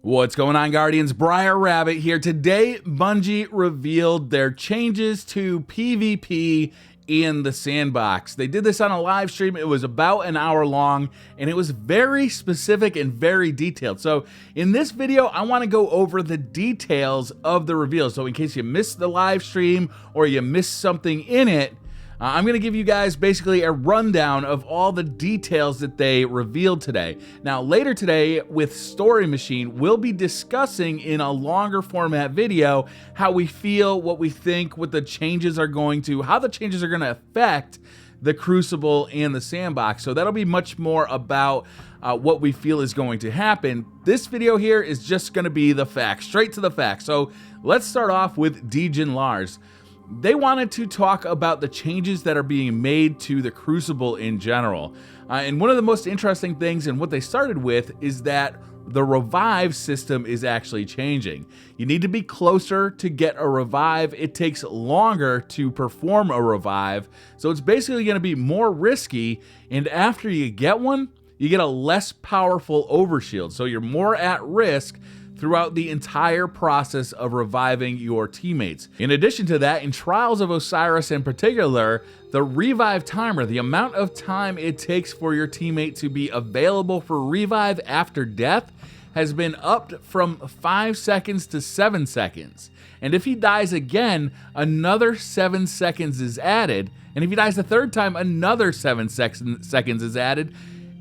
What's going on, Guardians? Briar Rabbit here. Today, Bungie revealed their changes to PvP in the sandbox. They did this on a live stream. It was about an hour long, and it was very specific and very detailed. So in this video, I want to go over the details of the reveal. So in case you missed the live stream or you missed something in it, I'm going to give you guys basically a rundown of all the details that they revealed today. Now, later today with Story Machine, we'll be discussing in a longer format video how we feel, what we think, what the changes are going to, how the changes are going to affect the Crucible and the sandbox. So that'll be much more about what we feel is going to happen. This video here is just going to be the facts, straight to the facts. So let's start off with Degen Lars. They wanted to talk about the changes that are being made to the Crucible in general. And one of the most interesting things, and what they started with, is that the revive system is actually changing. You need to be closer to get a revive. It takes longer to perform a revive. So it's basically going to be more risky. And after you get one, you get a less powerful overshield. So you're more at risk throughout the entire process of reviving your teammates. In addition to that, in Trials of Osiris in particular, the revive timer, the amount of time it takes for your teammate to be available for revive after death, has been upped from 5 seconds to 7 seconds. And if he dies again, another 7 seconds is added. And if he dies the third time, another 7 seconds is added.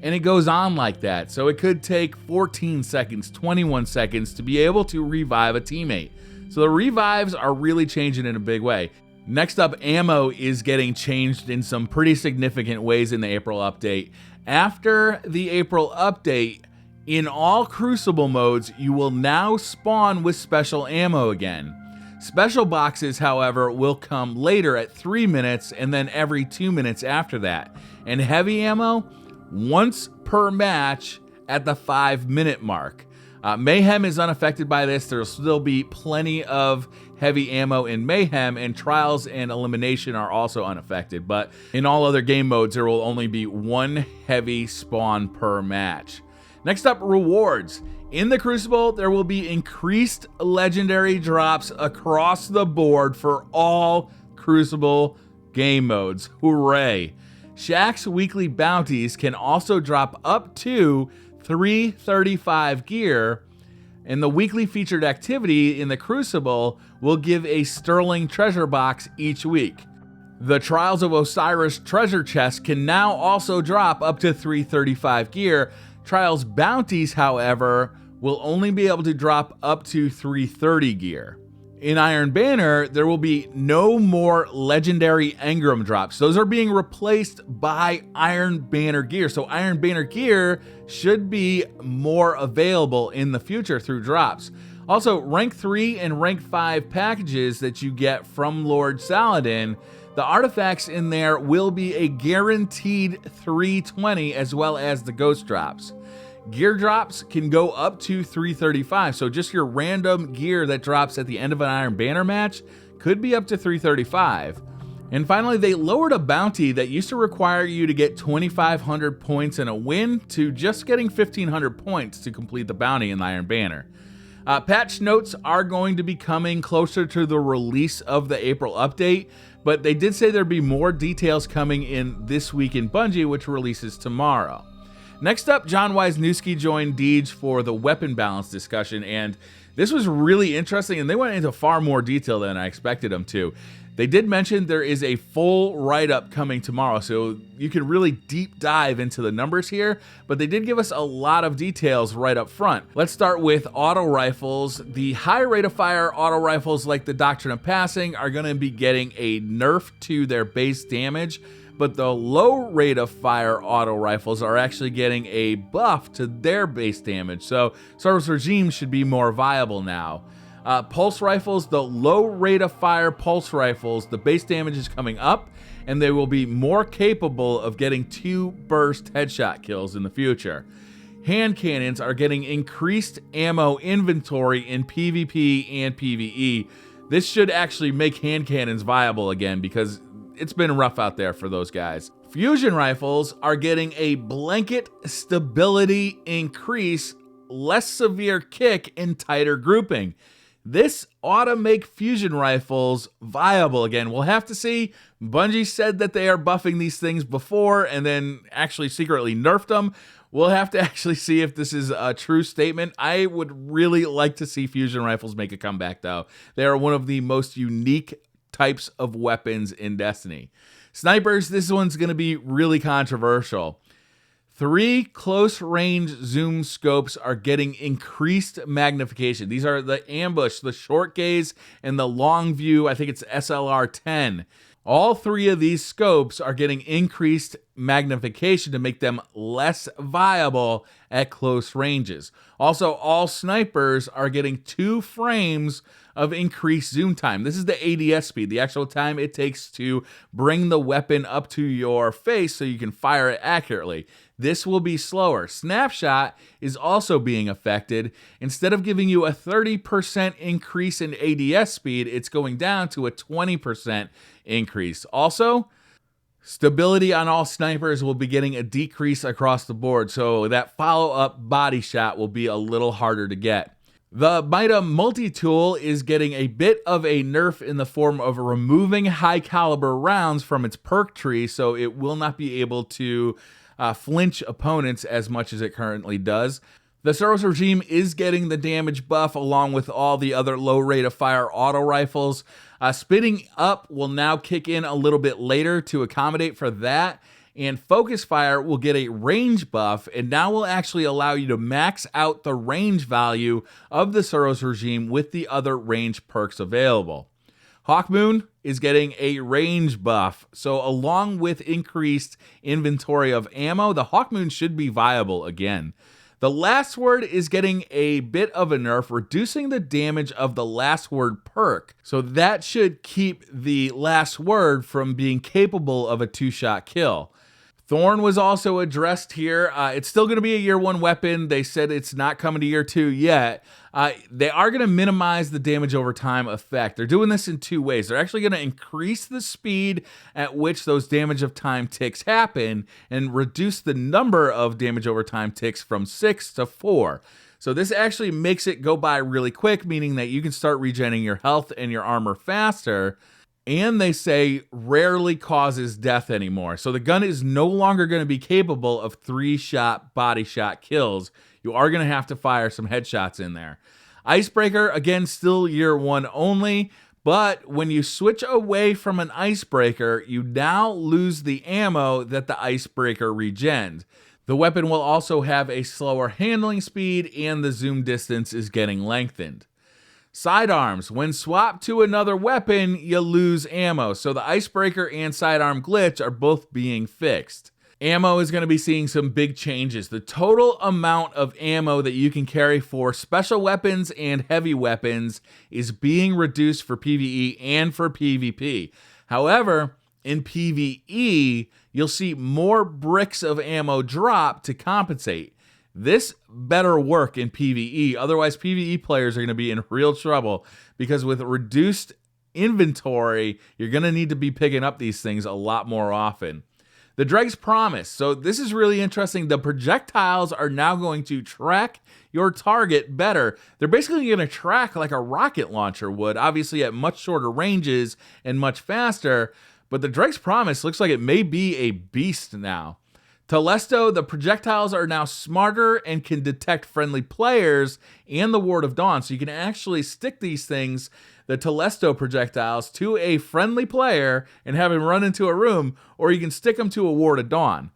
And it goes on like that. So it could take 14 seconds, 21 seconds to be able to revive a teammate. So the revives are really changing in a big way. Next up, ammo is getting changed in some pretty significant ways in the April update. After the April update, in all Crucible modes, you will now spawn with special ammo again. Special boxes, however, will come later at 3 minutes and then every 2 minutes after that. And heavy ammo, once per match at the 5-minute mark. Mayhem is unaffected by this. There'll still be plenty of heavy ammo in Mayhem, and Trials and Elimination are also unaffected. But in all other game modes, there will only be one heavy spawn per match. Next up, rewards. In the Crucible, there will be increased legendary drops across the board for all Crucible game modes. Hooray! Shaxx weekly bounties can also drop up to 335 gear, and the weekly featured activity in the Crucible will give a sterling treasure box each week. The Trials of Osiris treasure chest can now also drop up to 335 gear. Trials bounties, however, will only be able to drop up to 330 gear. In Iron Banner, there will be no more legendary engram drops. Those are being replaced by Iron Banner gear. So Iron Banner gear should be more available in the future through drops. Also, rank 3 and rank 5 packages that you get from Lord Saladin, the artifacts in there will be a guaranteed 320, as well as the ghost drops. Gear drops can go up to 335, so just your random gear that drops at the end of an Iron Banner match could be up to 335. And finally, they lowered a bounty that used to require you to get 2,500 points in a win to just getting 1,500 points to complete the bounty in the Iron Banner. Patch notes are going to be coming closer to the release of the April update, but they did say there'd be more details coming in This Week in Bungie, which releases tomorrow. Next up, John Wisniewski joined Deej for the weapon balance discussion, and this was really interesting, and they went into far more detail than I expected them to. They did mention there is a full write-up coming tomorrow, so you can really deep dive into the numbers here, but they did give us a lot of details right up front. Let's start with auto rifles. The high rate of fire auto rifles like the Doctrine of Passing are going to be getting a nerf to their base damage, but the low rate of fire auto rifles are actually getting a buff to their base damage, so Service Regime should be more viable now. Pulse rifles, the low rate of fire pulse rifles, the base damage is coming up, and they will be more capable of getting 2 burst headshot kills in the future. Hand cannons are getting increased ammo inventory in PvP and PvE. This should actually make hand cannons viable again, because it's been rough out there for those guys. Fusion rifles are getting a blanket stability increase less severe kick and tighter grouping. This ought to make fusion rifles viable again. We'll have to see. Bungie said that they are buffing these things before and then actually secretly nerfed them. We'll have to actually see if this is a true statement. I would really like to see fusion rifles make a comeback, though. They are one of the most unique types of weapons in Destiny. Snipers, this one's going to be really controversial. 3 close-range zoom scopes are getting increased magnification. These are the ambush, the short gaze, and the long view. I think it's SLR 10. All 3 of these scopes are getting increased magnification to make them less viable at close ranges. Also, all snipers are getting 2 frames of increased zoom time. This is the ADS speed, the actual time it takes to bring the weapon up to your face so you can fire it accurately. This will be slower. Snapshot is also being affected. Instead of giving you a 30% increase in ADS speed, it's going down to a 20% increase. Also, stability on all snipers will be getting a decrease across the board, so that follow-up body shot will be a little harder to get. The Mida multi-tool is getting a bit of a nerf in the form of removing high-caliber rounds from its perk tree, so it will not be able to flinch opponents as much as it currently does. The Suros regime is getting the damage buff along with all the other low rate of fire auto rifles. Spinning up will now kick in a little bit later to accommodate for that. And focus fire will get a range buff and now will actually allow you to max out the range value of the Suros regime with the other range perks available. Hawkmoon is getting a range buff, so along with increased inventory of ammo, the Hawkmoon should be viable again. The last word is getting a bit of a nerf, reducing the damage of the last word perk, so that should keep the last word from being capable of a 2-shot kill. Thorn was also addressed here. It's still going to be a year 1 weapon. They said it's not coming to year 2 yet. They are going to minimize the damage over time effect. They're doing this in 2 ways. They're actually going to increase the speed at which those damage of time ticks happen and reduce the number of damage over time ticks from 6 to 4. So this actually makes it go by really quick, meaning that you can start regenerating your health and your armor faster. And they say rarely causes death anymore. So the gun is no longer going to be capable of 3-shot body shot kills. You are going to have to fire some headshots in there. Icebreaker, again, still year 1 only. But when you switch away from an icebreaker, you now lose the ammo that the icebreaker regens. The weapon will also have a slower handling speed and the zoom distance is getting lengthened. Sidearms. When swapped to another weapon, you lose ammo. So the Icebreaker and Sidearm glitch are both being fixed. Ammo is going to be seeing some big changes. The total amount of ammo that you can carry for special weapons and heavy weapons is being reduced for PvE and for PvP. However, in PvE, you'll see more bricks of ammo drop to compensate. This better work in PvE, otherwise PvE players are going to be in real trouble because with reduced inventory, you're going to need to be picking up these things a lot more often. The Dreg's Promise. So this is really interesting. The projectiles are now going to track your target better. They're basically going to track like a rocket launcher would, obviously at much shorter ranges and much faster, but the Dreg's Promise looks like it may be a beast now. Telesto, the projectiles are now smarter and can detect friendly players and the Ward of Dawn. So you can actually stick these things, the Telesto projectiles, to a friendly player and have him run into a room, or you can stick them to a Ward of Dawn.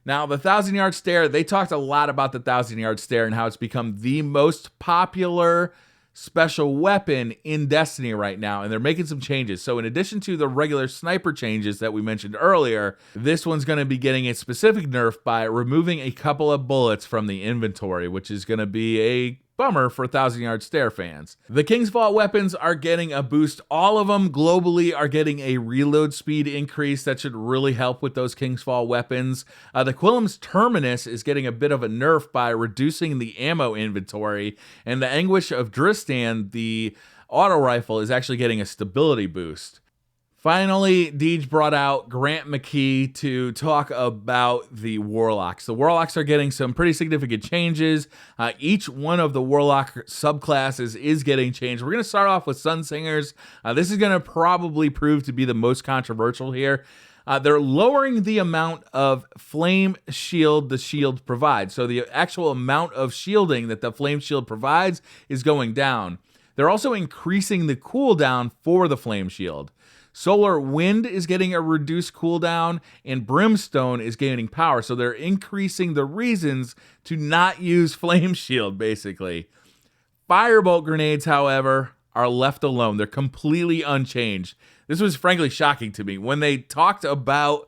Now, the 1,000-yard stare, they talked a lot about the 1,000-yard stare and how it's become the most popular special weapon in Destiny right now, and they're making some changes. So in addition to the regular sniper changes that we mentioned earlier, this one's going to be getting a specific nerf by removing a couple of bullets from the inventory, which is going to be a bummer for 1,000-yard stare fans. The King's Vault weapons are getting a boost. All of them globally are getting a reload speed increase that should really help with those King's Vault weapons. The Quillam's Terminus is getting a bit of a nerf by reducing the ammo inventory, and the Anguish of Dristan, the auto rifle, is actually getting a stability boost. Finally, Deej brought out Grant McKee to talk about the Warlocks. The Warlocks are getting some pretty significant changes. Each one of the Warlock subclasses is getting changed. We're going to start off with Sunsingers. This is going to probably prove to be the most controversial here. They're lowering the amount of flame shield the shield provides. So the actual amount of shielding that the flame shield provides is going down. They're also increasing the cooldown for the flame shield. Solar Wind is getting a reduced cooldown, and Brimstone is gaining power. So they're increasing the reasons to not use Flame Shield, basically. Firebolt grenades, however, are left alone. They're completely unchanged. This was frankly shocking to me. When they talked about,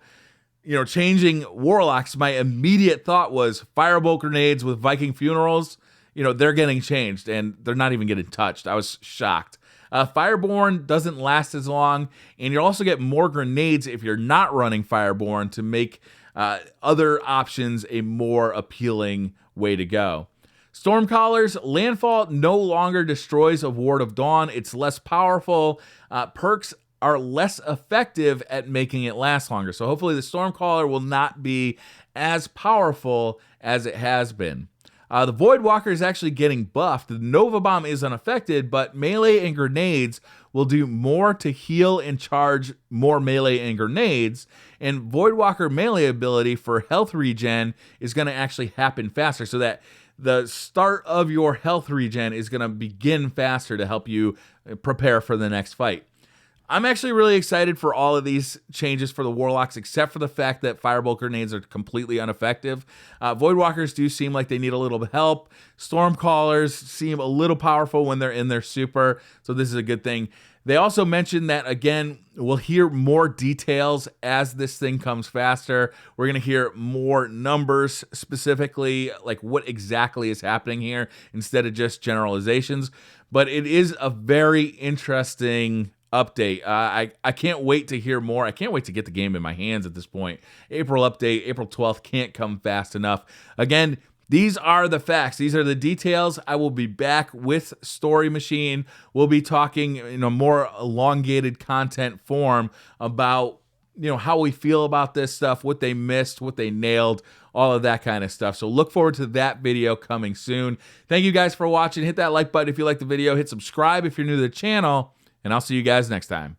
changing Warlocks, my immediate thought was Firebolt grenades with Viking funerals, they're getting changed, and they're not even getting touched. I was shocked. Fireborn doesn't last as long, and you'll also get more grenades if you're not running Fireborn to make other options a more appealing way to go. Stormcallers, Landfall no longer destroys a Ward of Dawn. It's less powerful. Perks are less effective at making it last longer. So hopefully the Stormcaller will not be as powerful as it has been. The Voidwalker is actually getting buffed. The Nova Bomb is unaffected, but melee and grenades will do more to heal and charge more melee and grenades. And Voidwalker melee ability for health regen is going to actually happen faster, so that the start of your health regen is going to begin faster to help you prepare for the next fight. I'm actually really excited for all of these changes for the Warlocks, except for the fact that Firebolt grenades are completely ineffective. Voidwalkers do seem like they need a little bit of help. Stormcallers seem a little powerful when they're in their super, so this is a good thing. They also mentioned that, again, we'll hear more details as this thing comes faster. We're going to hear more numbers, specifically, like what exactly is happening here, instead of just generalizations. But it is a very interesting update. I can't wait to hear more. I can't wait to get the game in my hands at this point. April update, April 12th, can't come fast enough. Again, these are the facts. These are the details. I will be back with Story Machine. We'll be talking in a more elongated content form about, how we feel about this stuff, what they missed, what they nailed, all of that kind of stuff. So look forward to that video coming soon. Thank you guys for watching. Hit that like button if you like the video. Hit subscribe if you're new to the channel. And I'll see you guys next time.